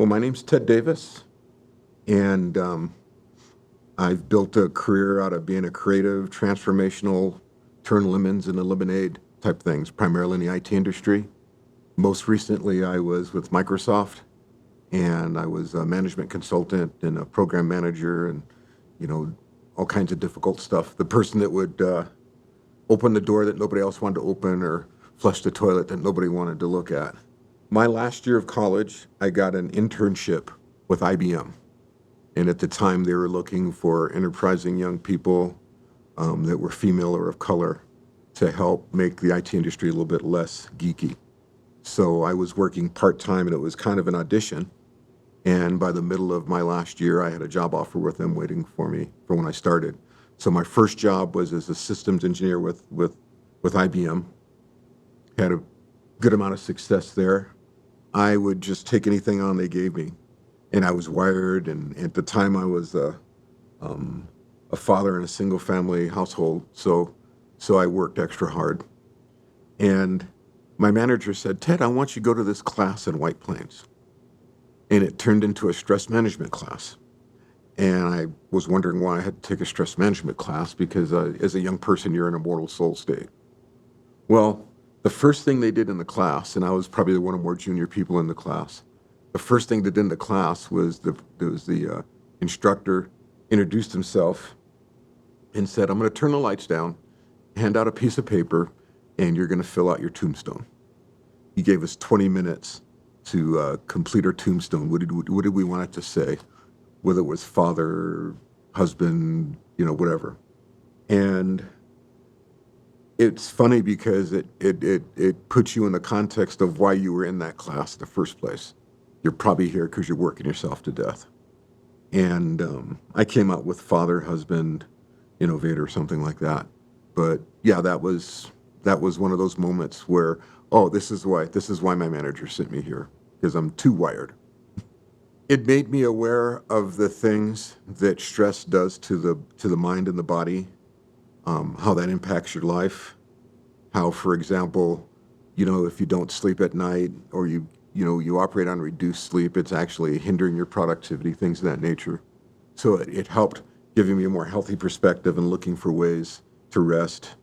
Well, my name's Ted Davis, and I've built a career out of being a creative, transformational, turn lemons into lemonade type things, primarily in the IT industry. Most recently, I was with Microsoft, and I was a management consultant and a program manager, and you know, all kinds of difficult stuff. The person that would open the door that nobody else wanted to open, or flush the toilet that nobody wanted to look at. My last year of college, I got an internship with IBM. And at the time, they were looking for enterprising young people that were female or of color to help make the IT industry a little bit less geeky. So I was working part-time, and it was kind of an audition. And by the middle of my last year, I had a job offer with them waiting for me for when I started. So my first job was as a systems engineer with IBM. Had a good amount of success there. I would just take anything on they gave me. And I was wired, and at the time I was a father in a single family household, so I worked extra hard. And my manager said, Ted, I want you to go to this class in White Plains. And it turned into a stress management class. And I was wondering why I had to take a stress management class, because as a young person, you're in a mortal soul state. Well, the first thing they did in the class, and I was probably one of the more junior people in the class, the first thing they did in the class was the instructor introduced himself and said, I'm going to turn the lights down, hand out a piece of paper, and you're going to fill out your tombstone. He gave us 20 minutes to complete our tombstone. What did we want it to say? Whether it was father, husband, whatever. And it's funny because it puts you in the context of why you were in that class in the first place. You're probably here because you're working yourself to death. And I came out with father, husband, innovator, something like that. But yeah, that was one of those moments where, oh, this is why my manager sent me here, because I'm too wired. It made me aware of the things that stress does to the mind and the body, how that impacts your life, how, for example, if you don't sleep at night, or you operate on reduced sleep, it's actually hindering your productivity, things of that nature. So it helped giving me a more healthy perspective and looking for ways to rest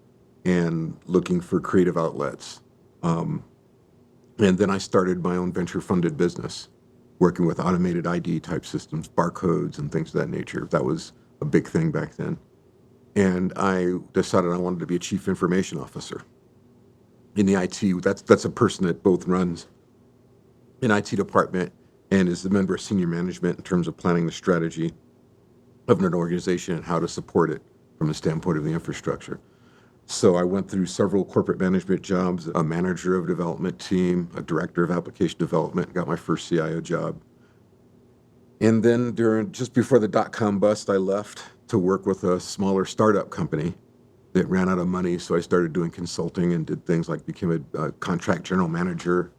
and looking for creative outlets. And then I started my own venture-funded business, working with automated ID type systems, barcodes, and things of that nature. That was a big thing back then. And I decided I wanted to be a chief information officer. In the IT, that's a person that both runs an IT department and is the member of senior management in terms of planning the strategy of an organization and how to support it from the standpoint of the infrastructure. So I went through several corporate management jobs, a manager of a development team, a director of application development, got my first CIO job. And then just before the dot-com bust, I left to work with a smaller startup company that ran out of money. So I started doing consulting and did things like became a contract general manager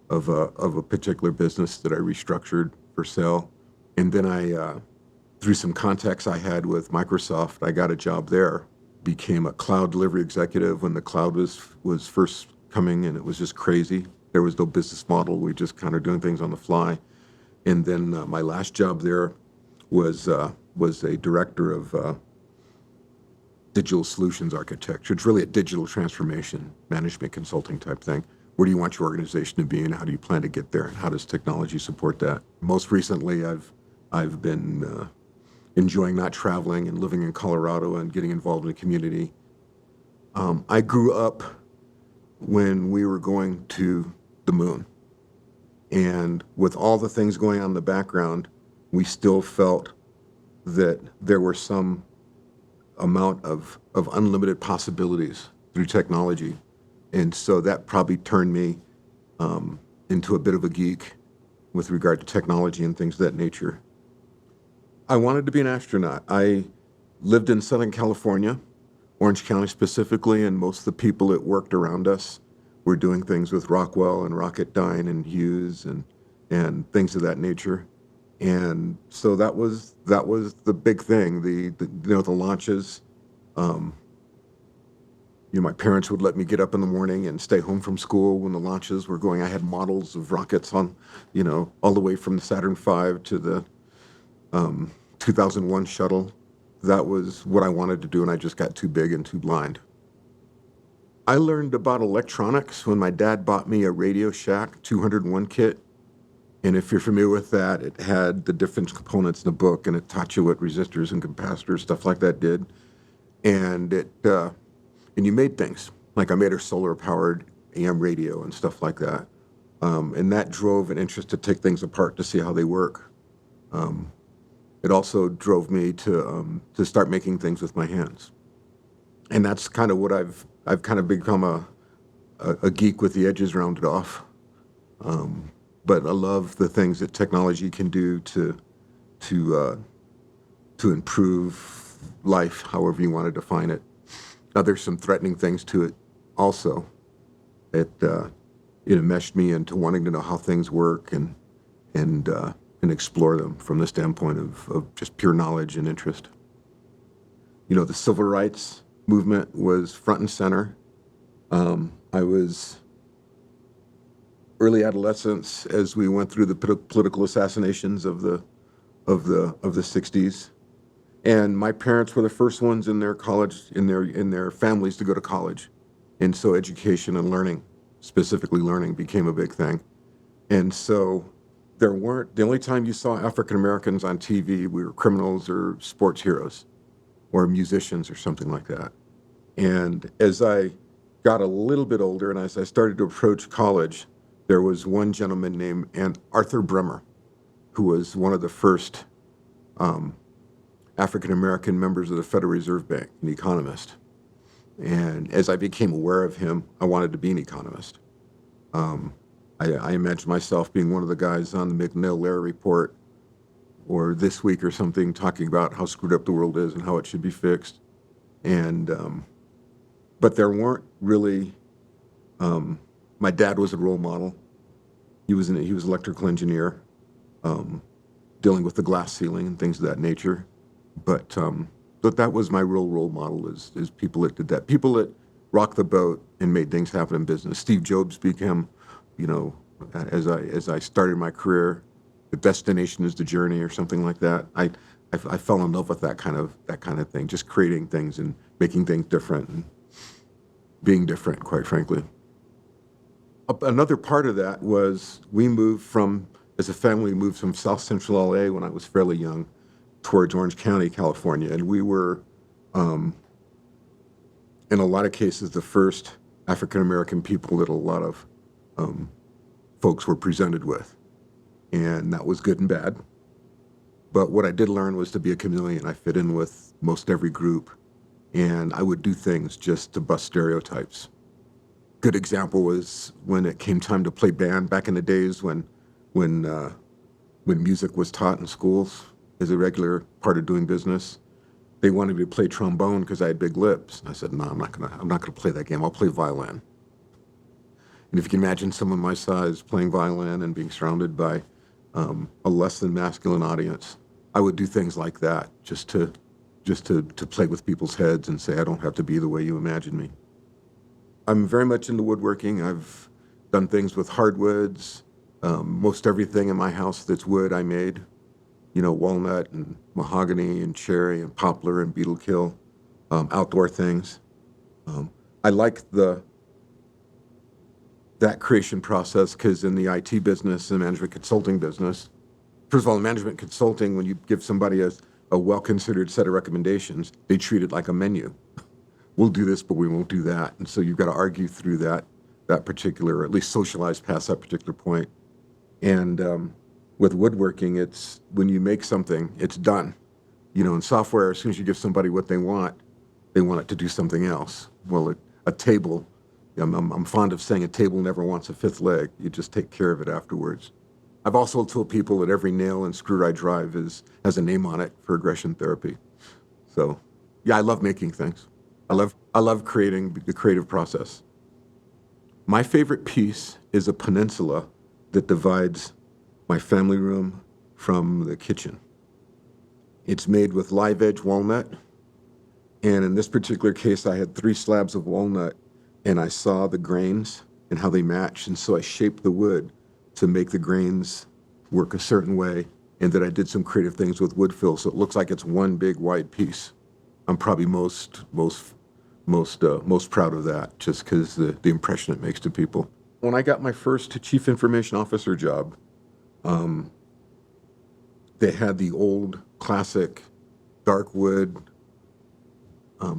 of a particular business that I restructured for sale. And then through some contacts I had with Microsoft, I got a job there. Became a cloud delivery executive when the cloud was first coming, and it was just crazy. There was no business model. We just kind of doing things on the fly. And then my last job there was a director of digital solutions architecture. It's really a digital transformation management consulting type thing. Where do you want your organization to be, and how do you plan to get there, and how does technology support that? Most recently, I've been enjoying not traveling and living in Colorado and getting involved in the community. I grew up when we were going to the moon. And with all the things going on in the background, we still felt that there were some amount of unlimited possibilities through technology. And so that probably turned me into a bit of a geek with regard to technology and things of that nature. I wanted to be an astronaut. I lived in Southern California, Orange County specifically, and most of the people that worked around us were doing things with Rockwell and Rocketdyne and Hughes and things of that nature. And so that was the big thing, the launches. My parents would let me get up in the morning and stay home from school when the launches were going. I had models of rockets on, all the way from the Saturn V to the 2001 shuttle. That was what I wanted to do, and I just got too big and too blind. I learned about electronics when my dad bought me a Radio Shack 201 kit. And if you're familiar with that, it had the different components in the book, and it taught you what resistors and capacitors, stuff like that did. And and you made things. Like I made a solar-powered AM radio and stuff like that. And that drove an interest to take things apart to see how they work. It also drove me to start making things with my hands. And that's kind of what I've kind of become a geek with the edges rounded off. But I love the things that technology can do to improve life, however you want to define it. Now, there's some threatening things to it also. It enmeshed me into wanting to know how things work and explore them from the standpoint of just pure knowledge and interest. The civil rights movement was front and center. I was early adolescence as we went through the political assassinations of the 60s. And my parents were the first ones in their families to go to college. And so education and learning, specifically learning, became a big thing. And so the only time you saw African Americans on TV, we were criminals or sports heroes or musicians or something like that. And as I got a little bit older and as I started to approach college, there was one gentleman named Arthur Bremer, who was one of the first African-American members of the Federal Reserve Bank, an economist. And as I became aware of him, I wanted to be an economist. I imagined myself being one of the guys on the McNeil-Lehrer report or This Week or something, talking about how screwed up the world is and how it should be fixed. And but there weren't really. My dad was a role model. He was an electrical engineer, dealing with the glass ceiling and things of that nature. But that was my real role model is people that did that, people that rocked the boat and made things happen in business. Steve Jobs became, as I started my career, the destination is the journey or something like that. I fell in love with that kind of thing, just creating things and making things different and being different, quite frankly. Another part of that was as a family, we moved from South Central LA when I was fairly young towards Orange County, California. And we were, in a lot of cases, the first African-American people that a lot of folks were presented with. And that was good and bad. But what I did learn was to be a chameleon. I fit in with most every group. And I would do things just to bust stereotypes. Good example was when it came time to play band back in the days when music was taught in schools as a regular part of doing business. They wanted me to play trombone because I had big lips. I said, no, I'm not gonna play that game. I'll play violin. And if you can imagine someone my size playing violin and being surrounded by a less than masculine audience, I would do things like that just to play with people's heads and say, I don't have to be the way you imagine me. I'm very much into woodworking. I've done things with hardwoods. Most everything in my house that's wood I made. Walnut and mahogany and cherry and poplar and beetle kill, outdoor things. I like that creation process because in the IT business and management consulting business, first of all, in management consulting, when you give somebody a well-considered set of recommendations, they treat it like a menu. We'll do this, but we won't do that. And so you've got to argue through that particular, or at least socialize past that particular point. And with woodworking, it's when you make something, it's done. In software, as soon as you give somebody what they want it to do something else. Well, a table, I'm fond of saying a table never wants a fifth leg. You just take care of it afterwards. I've also told people that every nail and screw I drive has a name on it for aggression therapy. So, yeah, I love making things. I love creating the creative process. My favorite piece is a peninsula that divides my family room from the kitchen. It's made with live edge walnut, And in this particular case, I had 3 slabs of walnut, and I saw the grains and how they match. And so I shaped the wood to make the grains work a certain way. And then I did some creative things with wood fill, so it looks like it's one big wide piece. I'm probably most proud of that, just because the impression it makes to people. When I got my first chief information officer job, they had the old classic dark wood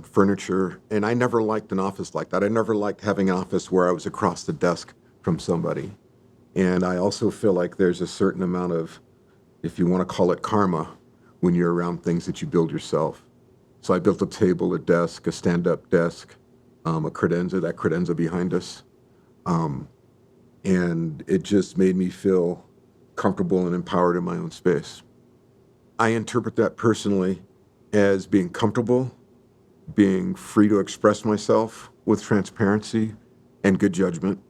furniture, and I never liked an office like that. I never liked having an office where I was across the desk from somebody. And I also feel like there's a certain amount of, if you want to call it karma, when you're around things that you build yourself. So I built a table, a desk, a stand-up desk, a credenza, that credenza behind us. And it just made me feel comfortable and empowered in my own space. I interpret that personally as being comfortable, being free to express myself with transparency and good judgment,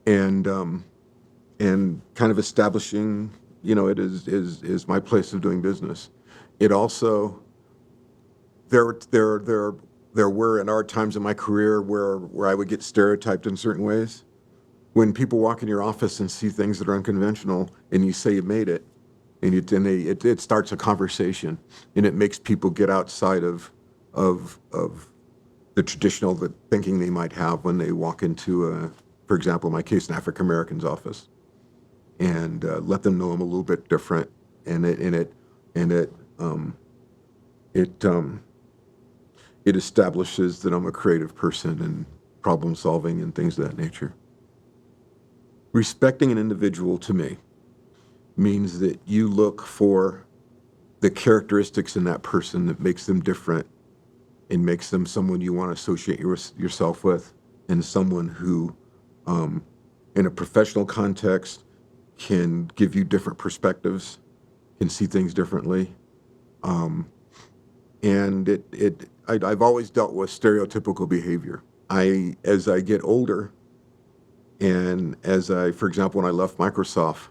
and kind of establishing, it is my place of doing business. It also there were and are times in my career where I would get stereotyped in certain ways. When people walk in your office and see things that are unconventional, and you say you made it, and it starts a conversation, and it makes people get outside of the traditional thinking they might have when they walk into, for example, in my case, an African American's office, and let them know I'm a little bit different, and it establishes that I'm a creative person and problem solving and things of that nature. Respecting an individual to me means that you look for the characteristics in that person that makes them different and makes them someone you want to associate yourself with, and someone who, in a professional context, can give you different perspectives, can see things differently. And I've always dealt with stereotypical behavior. As I get older, and for example, when I left Microsoft,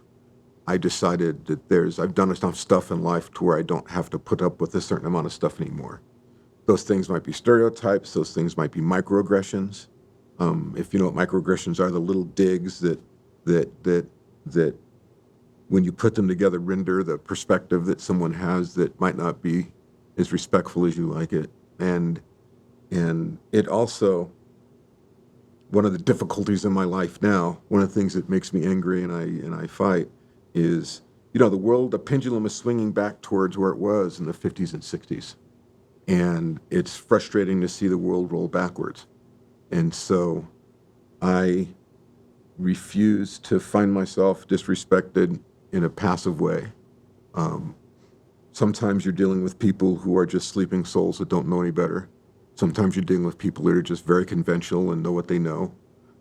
I decided that I've done enough stuff in life to where I don't have to put up with a certain amount of stuff anymore. Those things might be stereotypes. Those things might be microaggressions. If you know what microaggressions are, the little digs that when you put them together render the perspective that someone has that might not be as respectful as you like it. And it also, one of the difficulties in my life now, one of the things that makes me angry and I fight is, the pendulum is swinging back towards where it was in the 50s and 60s. And it's frustrating to see the world roll backwards. And so I refuse to find myself disrespected in a passive way. Sometimes you're dealing with people who are just sleeping souls that don't know any better. Sometimes you're dealing with people that are just very conventional and know what they know.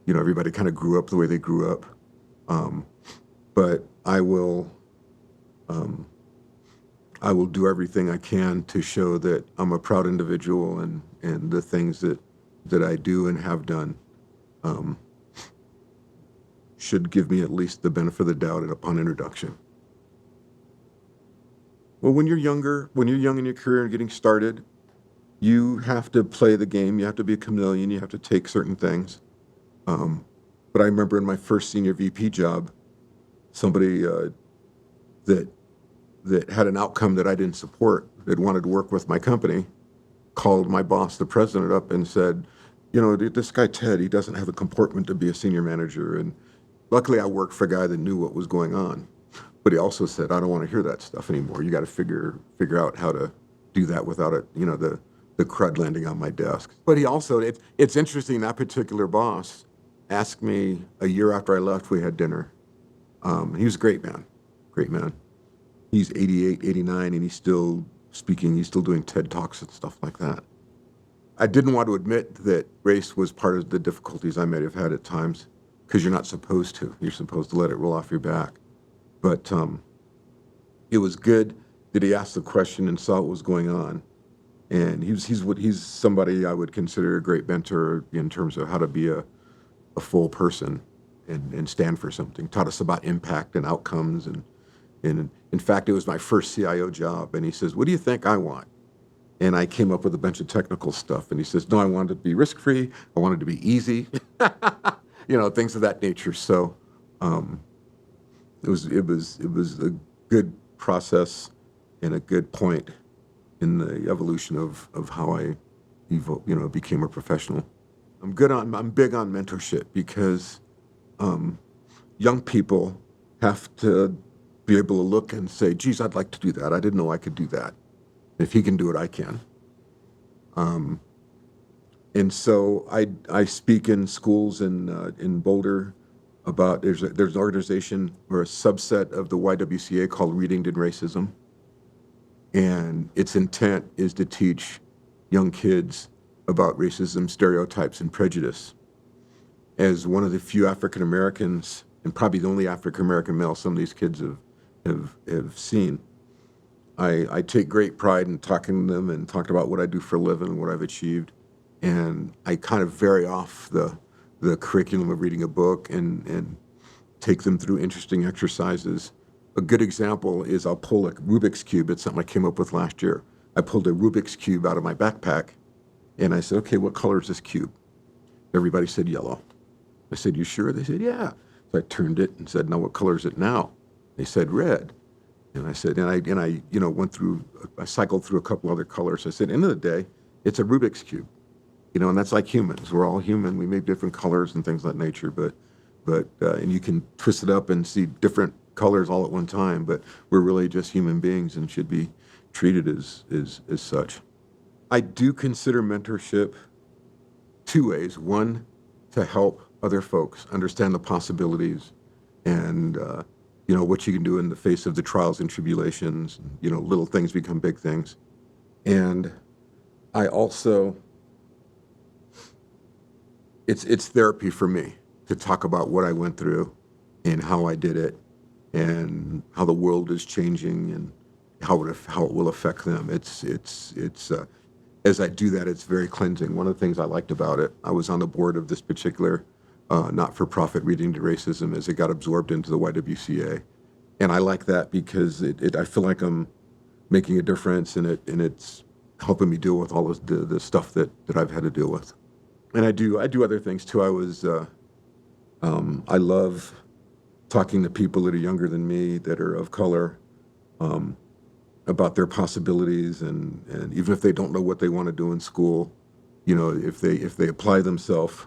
Everybody kind of grew up the way they grew up. But I will do everything I can to show that I'm a proud individual, and the things that I do and have done should give me at least the benefit of the doubt upon introduction. Well, when you're young in your career and getting started, you have to play the game. You have to be a chameleon. You have to take certain things. But I remember in my first senior VP job, somebody that had an outcome that I didn't support, that wanted to work with my company, called my boss, the president, up and said, this guy Ted, he doesn't have the comportment to be a senior manager. And luckily I worked for a guy that knew what was going on. But he also said, I don't want to hear that stuff anymore. You got to figure out how to do that without it, the crud landing on my desk. But he also, it's interesting, that particular boss asked me a year after I left, we had dinner. He was a great man. He's 88, 89, and he's still speaking. He's still doing TED Talks and stuff like that. I didn't want to admit that race was part of the difficulties I may have had at times, because you're not supposed to. You're supposed to let it roll off your back. But it was good that he asked the question and saw what was going on. And he's somebody I would consider a great mentor in terms of how to be a full person and stand for something. Taught us about impact and outcomes. And in fact, it was my first CIO job. And he says, what do you think I want? And I came up with a bunch of technical stuff. And he says, no, I wanted it to be risk-free. I wanted it to be easy, things of that nature. So um, it was a good process and a good point in the evolution of how I became a professional. I'm big on mentorship because young people have to be able to look and say, geez, I'd like to do that. I didn't know I could do that. If he can do it, I can. And so I speak in schools in Boulder about there's an organization or a subset of the YWCA called Reading to Racism, and its intent is to teach young kids about racism, stereotypes, and prejudice. As one of the few African Americans, and probably the only African American male some of these kids have seen, I take great pride in talking to them and talking about what I do for a living and what I've achieved. And I kind of vary off the curriculum of reading a book and take them through interesting exercises. A good example is I'll pull a Rubik's Cube. It's something I came up with last year. I pulled a Rubik's Cube out of my backpack, and I said, okay, what color is this cube? Everybody said yellow. I said, you sure? They said, yeah. So I turned it and said, now what color is it now? They said red. And I said, and I I cycled through a couple other colors. I said, end of the day, it's a Rubik's Cube. And that's like humans. We're all human. We make different colors and things of that nature, but and you can twist it up and see different colors all at one time, but we're really just human beings and should be treated as such. I do consider mentorship two ways. One, to help other folks understand the possibilities and, what you can do in the face of the trials and tribulations. Little things become big things. And I also, it's therapy for me to talk about what I went through and how I did it and how the world is changing and how it will affect them. It's as I do that, it's very cleansing. One of the things I liked about it, I was on the board of this particular not-for-profit Reading to Racism as it got absorbed into the YWCA. And I like that because I feel like I'm making a difference and it's helping me deal with all the stuff that I've had to deal with. And I do other things too. I love talking to people that are younger than me, that are of color, about their possibilities, and even if they don't know what they want to do in school, if they apply themselves,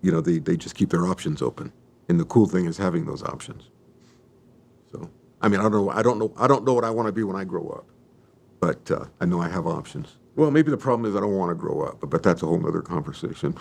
they just keep their options open. And the cool thing is having those options. So, I mean, I don't know what I want to be when I grow up, but I know I have options. Well, maybe the problem is I don't want to grow up, but that's a whole nother conversation.